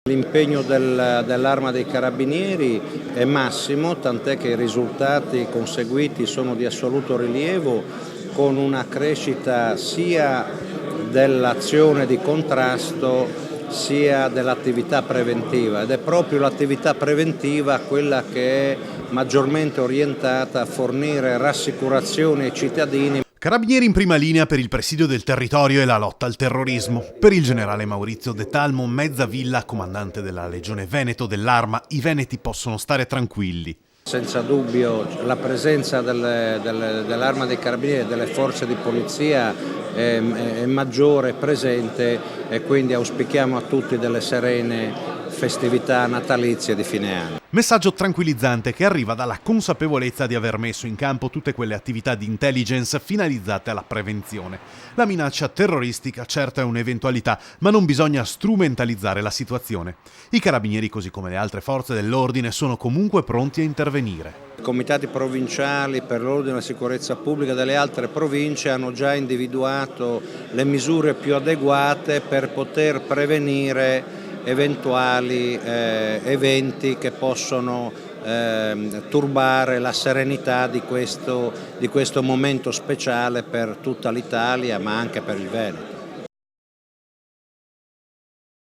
L'impegno dell'Arma dei Carabinieri è massimo, tant'è che i risultati conseguiti sono di assoluto rilievo, con una crescita sia dell'azione di contrasto sia dell'attività preventiva, ed è proprio l'attività preventiva quella che è maggiormente orientata a fornire rassicurazioni ai cittadini. Carabinieri in prima linea per il presidio del territorio e la lotta al terrorismo. Per il generale Maurizio De Talmo, mezza villa, comandante della Legione Veneto dell'Arma, i veneti possono stare tranquilli. Senza dubbio la presenza dell'Arma dei Carabinieri e delle forze di polizia è maggiore, presente, e quindi auspichiamo a tutti delle serene festività natalizie di fine anno. Messaggio tranquillizzante che arriva dalla consapevolezza di aver messo in campo tutte quelle attività di intelligence finalizzate alla prevenzione. La minaccia terroristica certo è un'eventualità, ma non bisogna strumentalizzare la situazione. I carabinieri, così come le altre forze dell'ordine, sono comunque pronti a intervenire. I comitati provinciali per l'ordine e la sicurezza pubblica delle altre province hanno già individuato le misure più adeguate per poter prevenire eventuali eventi che possono turbare la serenità di questo momento speciale per tutta l'Italia, ma anche per il Veneto.